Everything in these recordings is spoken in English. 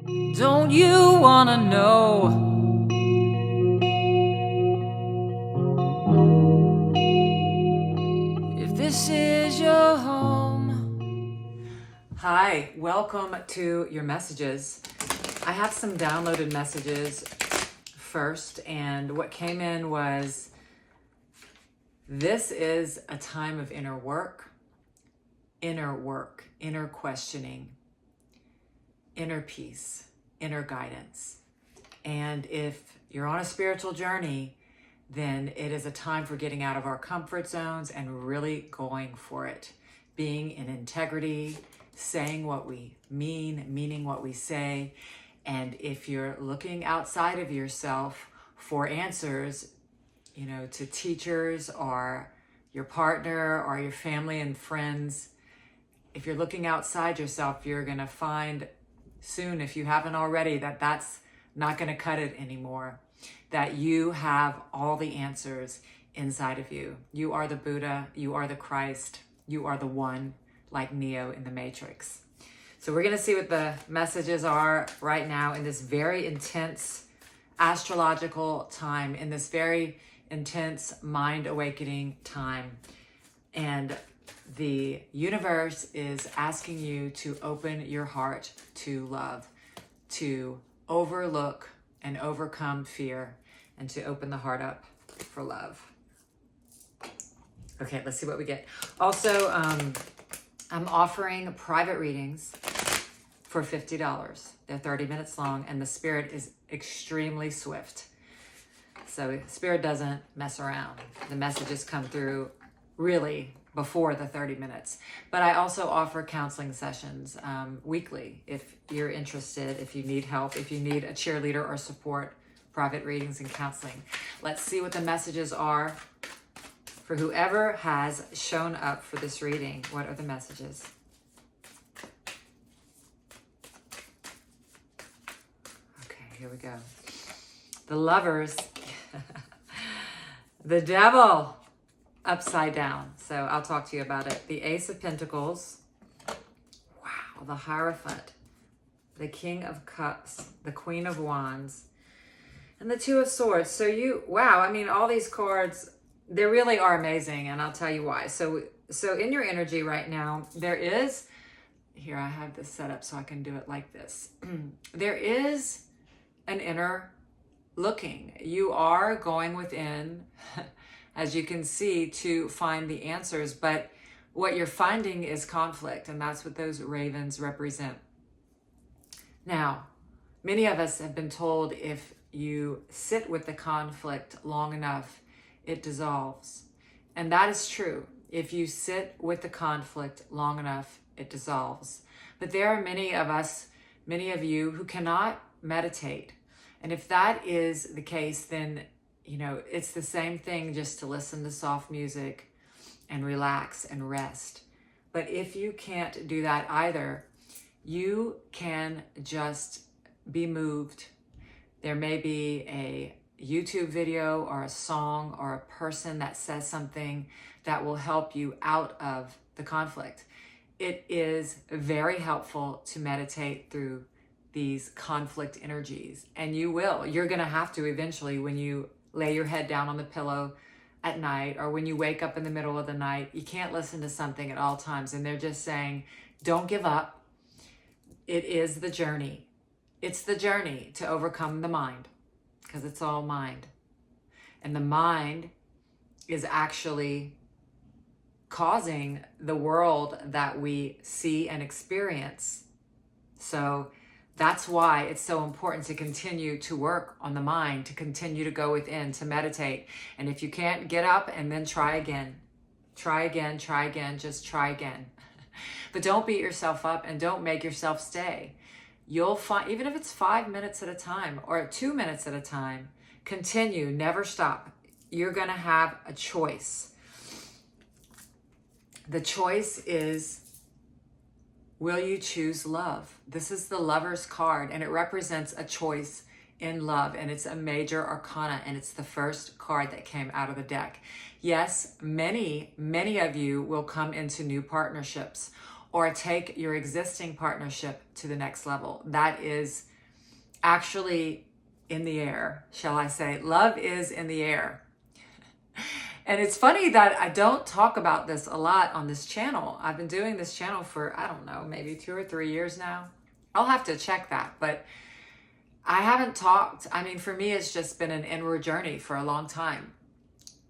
Don't you wanna know if this is your home? Hi, welcome to your messages. I have some downloaded messages first, and what came in was, this is a time of inner work, inner questioning, inner peace, inner guidance. And if you're on a spiritual journey, then it is a time for getting out of our comfort zones and really going for it. Being in integrity, saying what we mean, meaning what we say. And if you're looking outside of yourself for answers, to teachers or your partner or your family and friends, if you're looking outside yourself, you're going to find soon, if you haven't already, that that's not going to cut it anymore. That you have all the answers inside of you. You are the Buddha, you are the Christ, you are the one, like Neo in the Matrix. So we're going to see what the messages are right now in this very intense astrological time, in this very intense mind awakening time. And the universe is asking you to open your heart to love, to overlook and overcome fear, and to open the heart up for love. Okay, let's see what we get. Also, I'm offering private readings for $50. They're 30 minutes long, and the spirit is extremely swift. So spirit doesn't mess around. The messages come through really before the 30 minutes. But I also offer counseling sessions weekly. If you're interested, if you need help, if you need a cheerleader or support, private readings and counseling. Let's see what the messages are for whoever has shown up for this reading. What are the messages? Okay, here we go. The Lovers, the Devil, upside down. So I'll talk to you about it. The Ace of Pentacles. Wow. The Hierophant. The King of Cups. The Queen of Wands. And the Two of Swords. So all these cards, they really are amazing. And I'll tell you why. So in your energy right now, there is, here I have this set up so I can do it like this. There is an inner looking. You are going within, as you can see, to find the answers, but what you're finding is conflict, and that's what those ravens represent. Now, many of us have been told if you sit with the conflict long enough, it dissolves. And that is true. If you sit with the conflict long enough, it dissolves. But there are many of us, many of you, who cannot meditate. And if that is the case, then it's the same thing just to listen to soft music and relax and rest. But if you can't do that either, you can just be moved. There may be a YouTube video or a song or a person that says something that will help you out of the conflict. It is very helpful to meditate through these conflict energies. And you're going to have to eventually, when you lay your head down on the pillow at night, or when you wake up in the middle of the night. You can't listen to something at all times. And they're just saying, don't give up. It is the journey. It's the journey to overcome the mind, because it's all mind. And the mind is actually causing the world that we see and experience. So that's why it's so important to continue to work on the mind, to continue to go within, to meditate. And if you can't, get up and then try again. Try again, just try again. But don't beat yourself up and don't make yourself stay. You'll find, even if it's 5 minutes at a time or 2 minutes at a time, continue, never stop. You're going to have a choice. The choice is, will you choose love? This is the Lover's card, and it represents a choice in love, and it's a major arcana, and it's the first card that came out of the deck. Yes, many of you will come into new partnerships or take your existing partnership to the next level. That is actually in the air, shall I say. Love is in the air. And it's funny that I don't talk about this a lot on this channel. I've been doing this channel for, I don't know, maybe 2 or 3 years now. I'll have to check that, but I haven't talked. I mean, for me, it's just been an inward journey for a long time.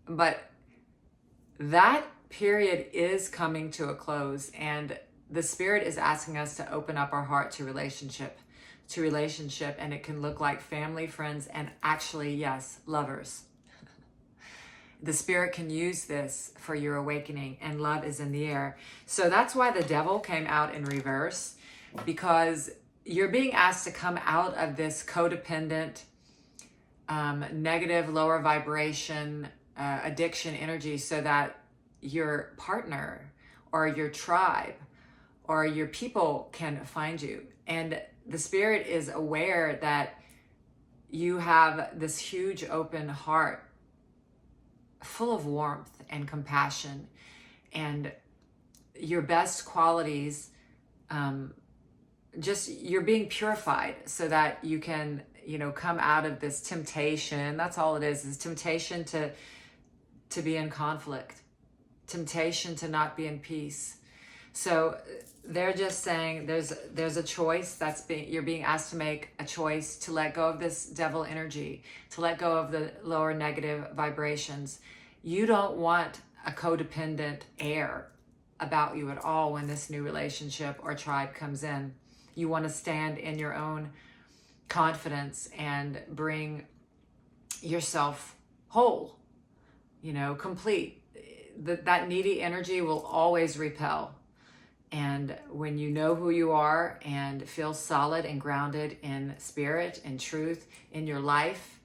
But that period is coming to a close, and the Spirit is asking us to open up our heart to relationship, and it can look like family, friends, and actually, yes, lovers. The Spirit can use this for your awakening, and love is in the air. So that's why the devil came out in reverse, because you're being asked to come out of this codependent, negative, lower vibration, addiction energy, so that your partner or your tribe or your people can find you. And the Spirit is aware that you have this huge open heart full of warmth and compassion, and your best qualities, just you're being purified so that you can, come out of this temptation. That's all it is temptation to be in conflict, temptation to not be in peace. So they're just saying there's a choice you're being asked to make a choice to let go of this devil energy, to let go of the lower negative vibrations. You don't want a codependent air about you at all when this new relationship or tribe comes in. You want to stand in your own confidence and bring yourself whole, complete. That needy energy will always repel. And when you know who you are and feel solid and grounded in spirit and truth in your life,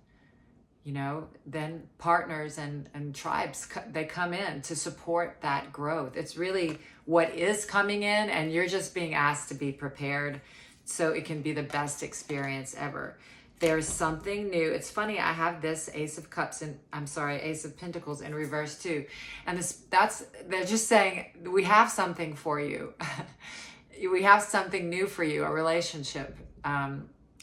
then partners and tribes, they come in to support that growth. It's really what is coming in, and you're just being asked to be prepared so it can be the best experience ever. There's something new. It's funny, I have this Ace of Pentacles in reverse too. And they're just saying, we have something for you. We have something new for you, a relationship.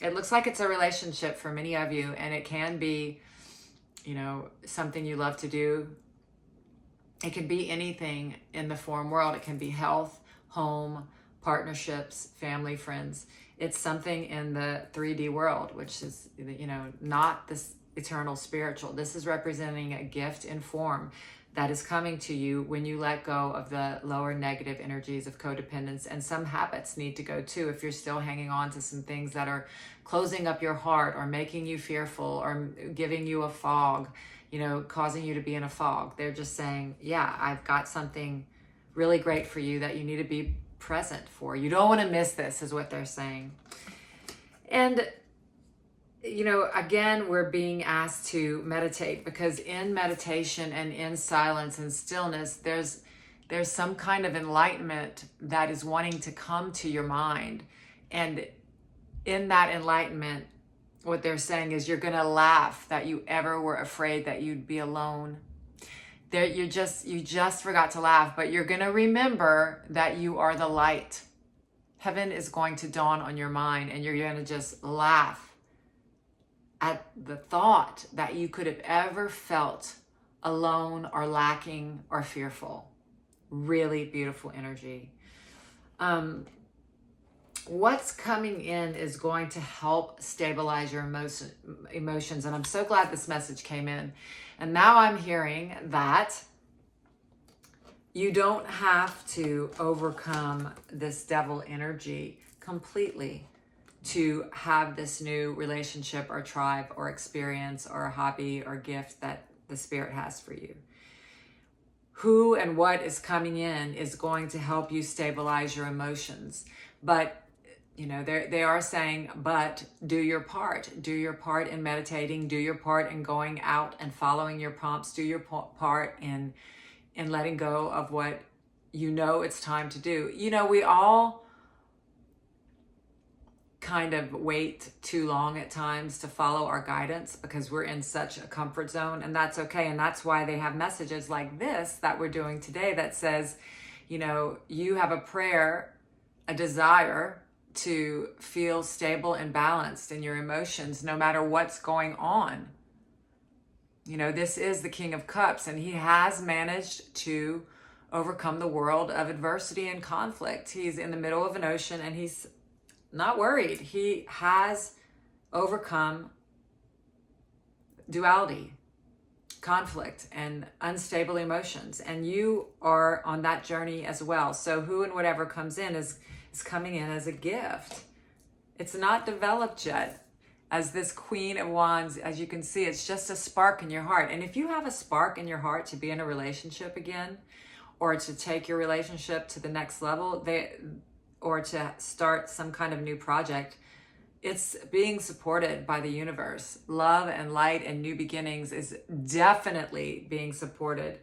It looks like it's a relationship for many of you, and it can be, something you love to do. It can be anything in the form world. It can be health, home, partnerships, family, friends. It's something in the 3D world, which is, not this eternal spiritual. This is representing a gift in form that is coming to you when you let go of the lower negative energies of codependence. And some habits need to go too. If you're still hanging on to some things that are closing up your heart or making you fearful or giving you a fog, causing you to be in a fog, they're just saying, yeah, I've got something really great for you that you need to be present for. You don't want to miss this, is what they're saying. And again, we're being asked to meditate, because in meditation and in silence and stillness, there's some kind of enlightenment that is wanting to come to your mind. And in that enlightenment, what they're saying is you're going to laugh that you ever were afraid that you'd be alone. You just forgot to laugh, but you're going to remember that you are the light. Heaven is going to dawn on your mind, and you're going to just laugh at the thought that you could have ever felt alone or lacking or fearful. Really beautiful energy. What's coming in is going to help stabilize your emotions. And I'm so glad this message came in. And now I'm hearing that you don't have to overcome this devil energy completely to have this new relationship or tribe or experience or a hobby or gift that the Spirit has for you. Who and what is coming in is going to help you stabilize your emotions. But they are saying, but do your part. Do your part in meditating. Do your part in going out and following your prompts. Do your part in letting go of what it's time to do. We all kind of wait too long at times to follow our guidance because we're in such a comfort zone, and that's okay. And that's why they have messages like this that we're doing today that says, you have a prayer, a desire, to feel stable and balanced in your emotions no matter what's going on. You know, this is the King of Cups, and he has managed to overcome the world of adversity and conflict. He's in the middle of an ocean and he's not worried. He has overcome duality, conflict, and unstable emotions. And you are on that journey as well. So who and whatever comes in is coming in as a gift. It's not developed yet. As this Queen of Wands, as you can see, it's just a spark in your heart. And if you have a spark in your heart to be in a relationship again, or to take your relationship to the next level, or to start some kind of new project, it's being supported by the universe. Love and light and new beginnings is definitely being supported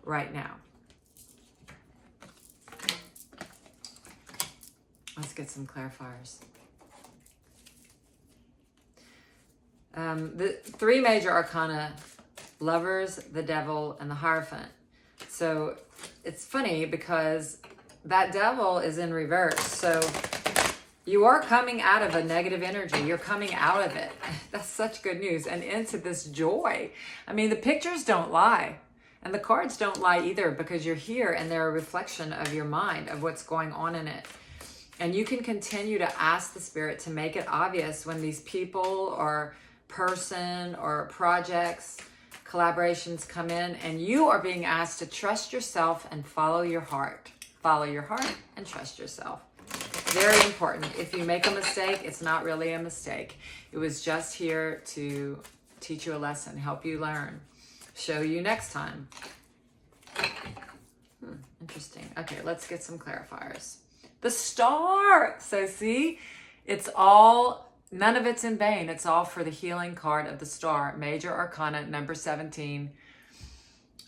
right now. Let's get some clarifiers. The three major arcana: Lovers, the Devil, and the Hierophant. So it's funny because that Devil is in reverse. So you are coming out of a negative energy. You're coming out of it. That's such good news. And into this joy. I mean, the pictures don't lie. And the cards don't lie either, because you're here and they're a reflection of your mind, of what's going on in it. And you can continue to ask the Spirit to make it obvious when these people or person or projects, collaborations come in, and you are being asked to trust yourself and follow your heart. Follow your heart and trust yourself. Very important. If you make a mistake, it's not really a mistake. It was just here to teach you a lesson, help you learn, show you next time. Interesting. Okay, let's get some clarifiers. The Star. So see, it's all, none of it's in vain. It's all for the healing card of the Star. Major Arcana, number 17.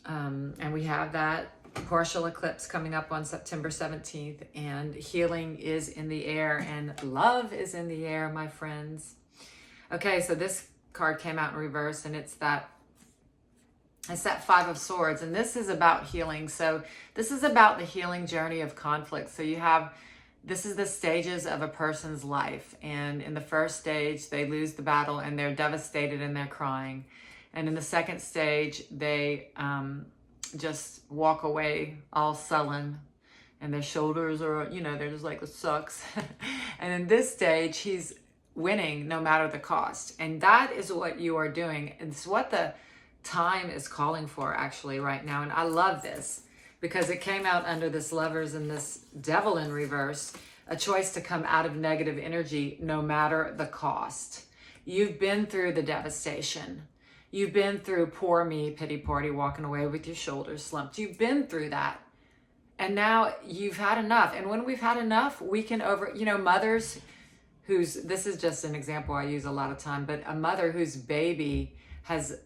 And we have that partial eclipse coming up on September 17th. And healing is in the air. And love is in the air, my friends. Okay, so this card came out in reverse. And it's that Five of Swords. And this is about healing. So this is about the healing journey of conflict. So you have... This is the stages of a person's life. And in the first stage, they lose the battle and they're devastated and they're crying. And in the second stage, they just walk away all sullen and their shoulders are, you know, they're just like, it sucks. And in this stage, he's winning no matter the cost. And that is what you are doing. It's what the time is calling for actually right now. And I love this, because it came out under this Lovers and this Devil in reverse, a choice to come out of negative energy no matter the cost. You've been through the devastation. You've been through poor me, pity party, walking away with your shoulders slumped. You've been through that. And now you've had enough. And when we've had enough, we can mothers this is just an example I use a lot of time, but a mother whose baby has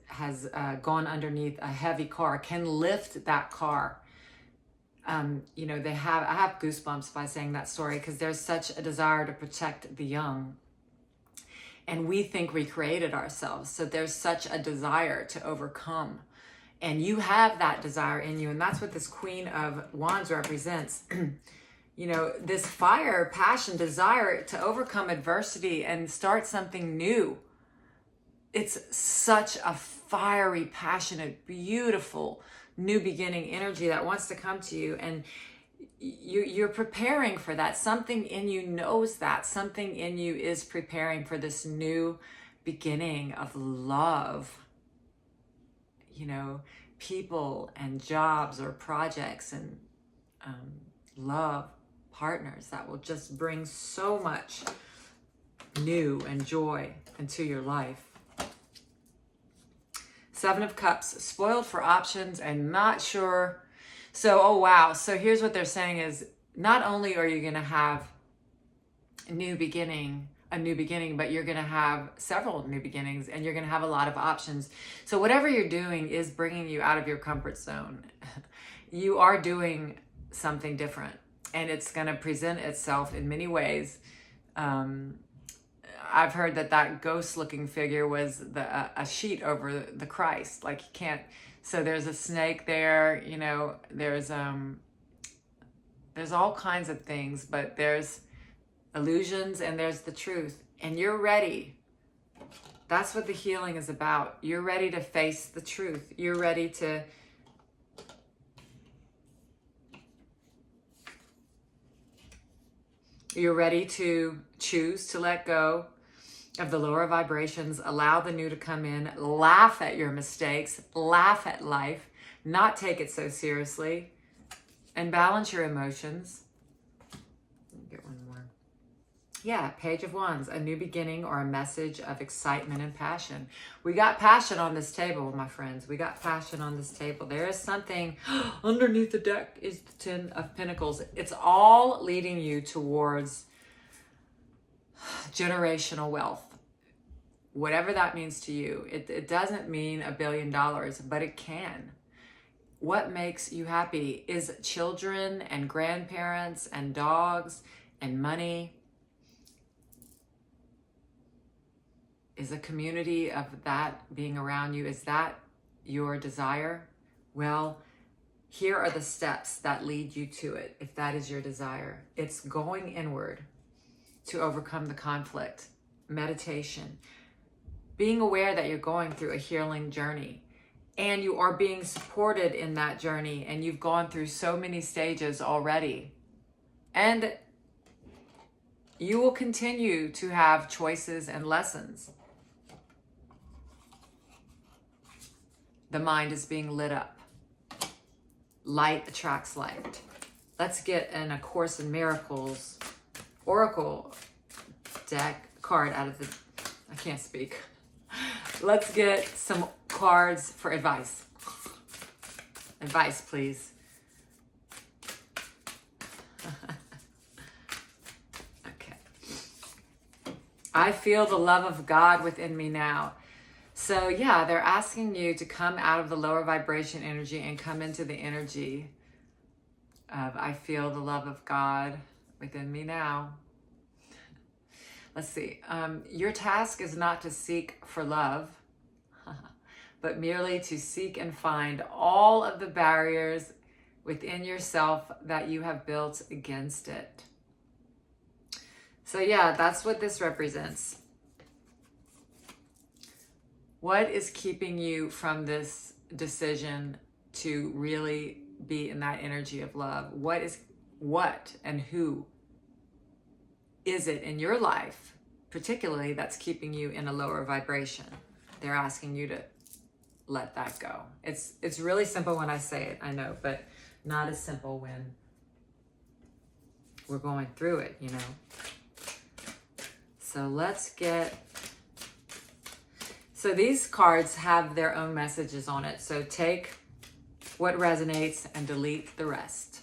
gone underneath a heavy car can lift that car. I have goosebumps by saying that story, because there's such a desire to protect the young. And we think we created ourselves. So there's such a desire to overcome. And you have that desire in you. And that's what this Queen of Wands represents. This fire, passion, desire to overcome adversity and start something new. It's such a fiery, passionate, beautiful, new beginning energy that wants to come to you, and you're preparing for that. Something in you knows that. Something in you is preparing for this new beginning of love. People and jobs or projects and love partners that will just bring so much new and joy into your life. Seven of Cups, spoiled for options and not sure. So, oh wow. So here's what they're saying is, not only are you going to have a new beginning, but you're going to have several new beginnings and you're going to have a lot of options. So whatever you're doing is bringing you out of your comfort zone. You are doing something different, and it's going to present itself in many ways. I've heard that ghost-looking figure was a sheet over the Christ. Like, you can't. So there's a snake there. There's all kinds of things, but there's illusions, and there's the truth. And you're ready. That's what the healing is about. You're ready to face the truth. You're ready to choose to let go of the lower vibrations, allow the new to come in, laugh at your mistakes, laugh at life, not take it so seriously, and balance your emotions. Let me get one more. Yeah, Page of Wands, a new beginning or a message of excitement and passion. We got passion on this table, my friends. We got passion on this table. There is something underneath the deck is the Ten of Pentacles. It's all leading you towards generational wealth. Whatever that means to you. It doesn't mean $1 billion, but it can. What makes you happy is children and grandparents and dogs and money. Is a community of that being around you. Is that your desire? Well, here are the steps that lead you to it, if that is your desire. It's going inward to overcome the conflict, meditation, being aware that you're going through a healing journey, and you are being supported in that journey, and you've gone through so many stages already. And you will continue to have choices and lessons. The mind is being lit up. Light attracts light. Let's get in A Course in Miracles Oracle deck card out of the, I can't speak. Let's get some cards for advice. Advice, please. Okay. I feel the love of God within me now. So yeah, they're asking you to come out of the lower vibration energy and come into the energy of I feel the love of God within me now. Let's see. Your task is not to seek for love, but merely to seek and find all of the barriers within yourself that you have built against it. So yeah, that's what this represents. What is keeping you from this decision to really be in that energy of love? What and who is it in your life, particularly, that's keeping you in a lower vibration? They're asking you to let that go. It's really simple when I say it, I know, but not as simple when we're going through it, you know. So let's get... So these cards have their own messages on it. So take what resonates and delete the rest.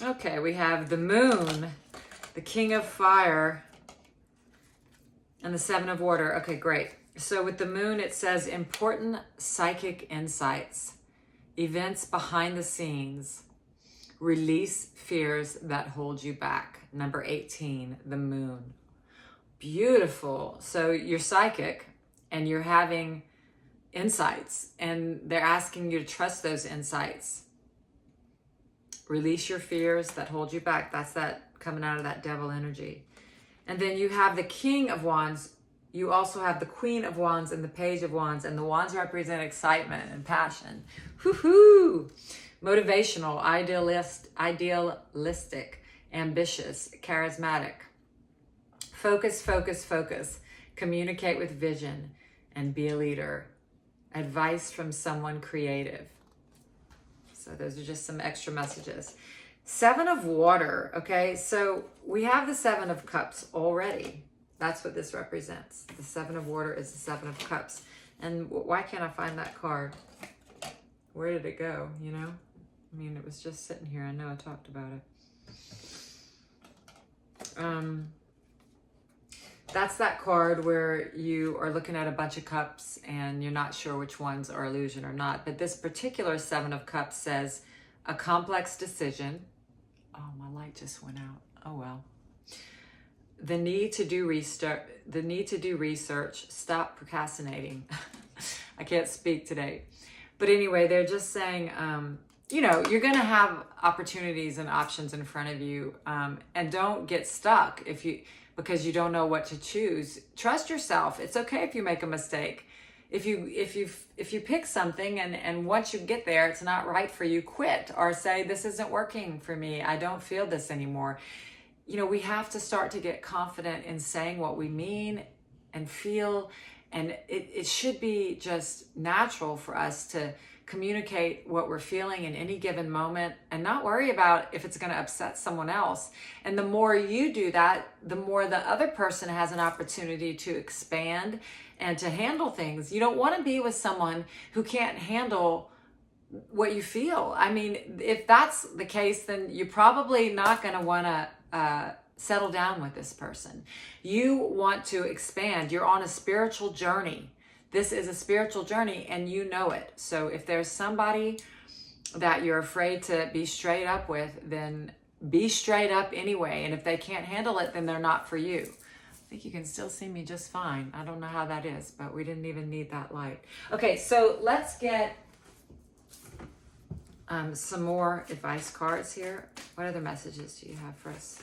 Okay, we have the Moon, the King of Fire, and the Seven of Water. Okay, great. So with the Moon, it says important psychic insights, events behind the scenes, release fears that hold you back. Number 18, the Moon. Beautiful. So you're psychic and you're having insights, and they're asking you to trust those insights. Release your fears that hold you back. That's that coming out of that devil energy. And then you have the King of Wands. You also have the Queen of Wands and the Page of Wands. And the Wands represent excitement and passion. Woohoo! Motivational, idealistic, ambitious, charismatic. Focus, focus, focus. Communicate with vision and be a leader. Advice from someone creative. So those are just some extra messages. Seven of Water, okay? So we have the Seven of Cups already. That's what this represents. The Seven of Water is the Seven of Cups. And why can't I find that card? Where did it go, you know? I mean, it was just sitting here. I know I talked about it. That's that card where you are looking at a bunch of cups and you're not sure which ones are illusion or not. But this particular Seven of Cups says a complex decision. Oh, my light just went out. Oh, well. The need to do research, stop procrastinating. I can't speak today. But anyway, they're just saying, you're going to have opportunities and options in front of you, and don't get stuck because you don't know what to choose. Trust yourself. It's okay if you make a mistake. If you pick something and once you get there, it's not right for you, quit or say, this isn't working for me. I don't feel this anymore. We have to start to get confident in saying what we mean and feel. And it should be just natural for us to communicate what we're feeling in any given moment and not worry about if it's going to upset someone else. And the more you do that, the more the other person has an opportunity to expand and to handle things. You don't want to be with someone who can't handle what you feel. I mean, if that's the case, then you're probably not going to want to settle down with this person. You want to expand. You're on a spiritual journey. This is a spiritual journey and you know it. So if there's somebody that you're afraid to be straight up with, then be straight up anyway. And if they can't handle it, then they're not for you. I think you can still see me just fine. I don't know how that is, but we didn't even need that light. Okay, so let's get some more advice cards here. What other messages do you have for us?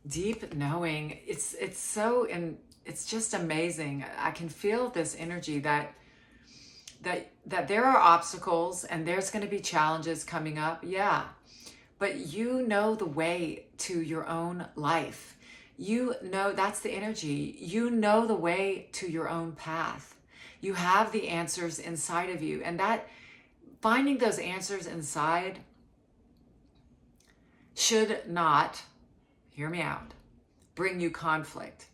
Deep knowing. It's just amazing. I can feel this energy that there are obstacles and there's going to be challenges coming up. Yeah. But you know the way to your own life. You know, that's the energy. You know the way to your own path. You have the answers inside of you. And that finding those answers inside should not, hear me out, bring you conflict.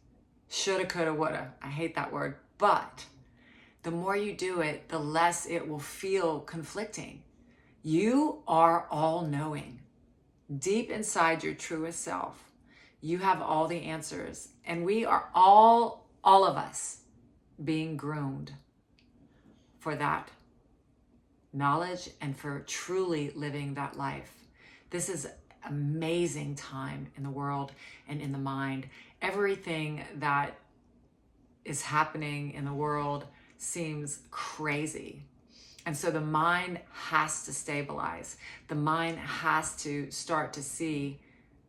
Shoulda, coulda, woulda. I hate that word. But the more you do it, the less it will feel conflicting. You are all-knowing. Deep inside your truest self, you have all the answers. And we are all of us, being groomed for that knowledge and for truly living that life. This is amazing time in the world and in the mind. Everything that is happening in the world seems crazy. And so the mind has to stabilize. The mind has to start to see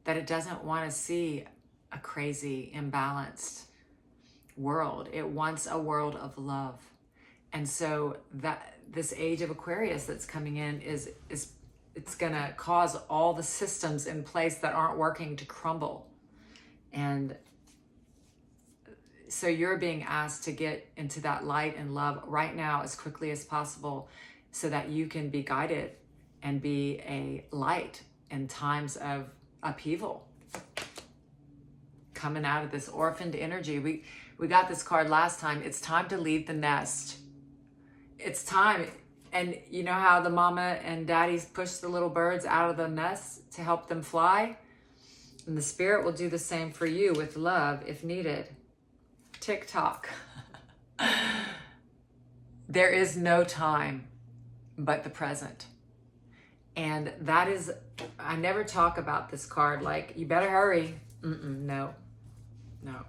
that it doesn't want to see a crazy, imbalanced world. It wants a world of love. And so that this age of Aquarius that's coming in is it's going to cause all the systems in place that aren't working to crumble. And so you're being asked to get into that light and love right now as quickly as possible so that you can be guided and be a light in times of upheaval. Coming out of this orphaned energy. We got this card last time. It's time to leave the nest. It's time. And you know how the mama and daddies push the little birds out of the nest to help them fly? And the spirit will do the same for you with love if needed. Tick-tock. There is no time but the present. And that is, I never talk about this card like, you better hurry. No.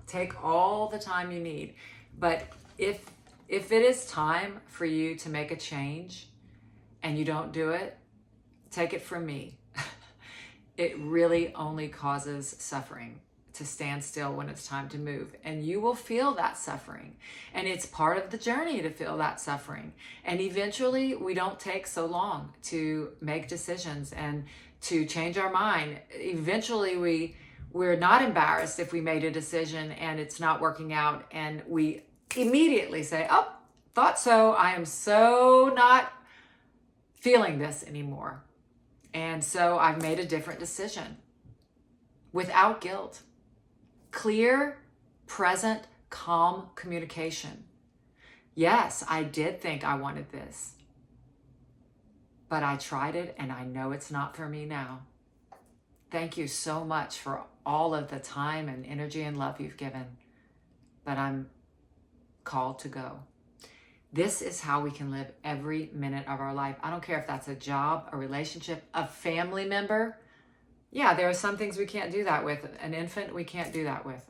Take all the time you need. But if it is time for you to make a change and you don't do it, take it from me. It really only causes suffering to stand still when it's time to move. And you will feel that suffering. And it's part of the journey to feel that suffering. And eventually we don't take so long to make decisions and to change our mind. Eventually we're not embarrassed if we made a decision and it's not working out, and we immediately say, oh, thought so. I am so not feeling this anymore. And so I've made a different decision without guilt. Clear, present, calm communication. Yes, I did think I wanted this, but I tried it and I know it's not for me now. Thank you so much for all of the time and energy and love you've given, but I'm called to go. This is how we can live every minute of our life. I don't care if that's a job, a relationship, a family member. Yeah, there are some things we can't do that with. An infant, we can't do that with.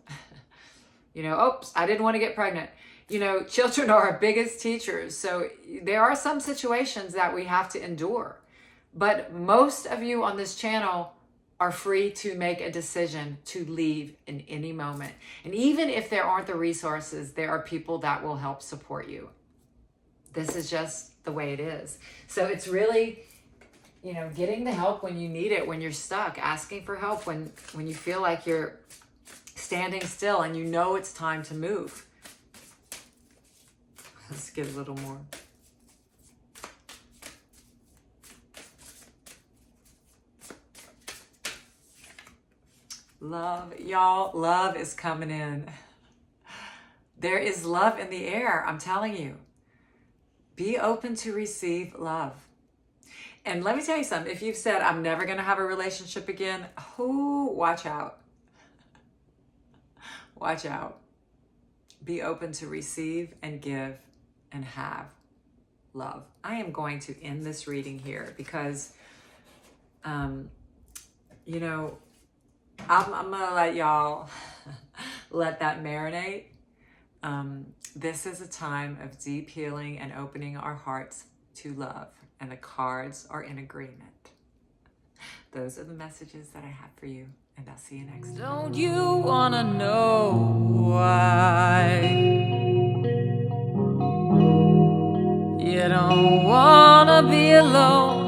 You know, oops, I didn't want to get pregnant. You know, children are our biggest teachers. So there are some situations that we have to endure. But most of you on this channel are free to make a decision to leave in any moment. And even if there aren't the resources, there are people that will help support you. This is just the way it is. So it's really, you know, getting the help when you need it, when you're stuck, asking for help when you feel like you're standing still and you know it's time to move. Let's get a little more. Love, y'all, love is coming in. There is love in the air, I'm telling you. Be open to receive love. And let me tell you something. If you've said, I'm never going to have a relationship again, watch out. Watch out. Be open to receive and give and have love. I am going to end this reading here because, you know, I'm going to let y'all let that marinate. This is a time of deep healing and opening our hearts to love, and the cards are in agreement. Those are the messages that I have for you, and I'll see you next time. Don't you want to know why you don't want to be alone?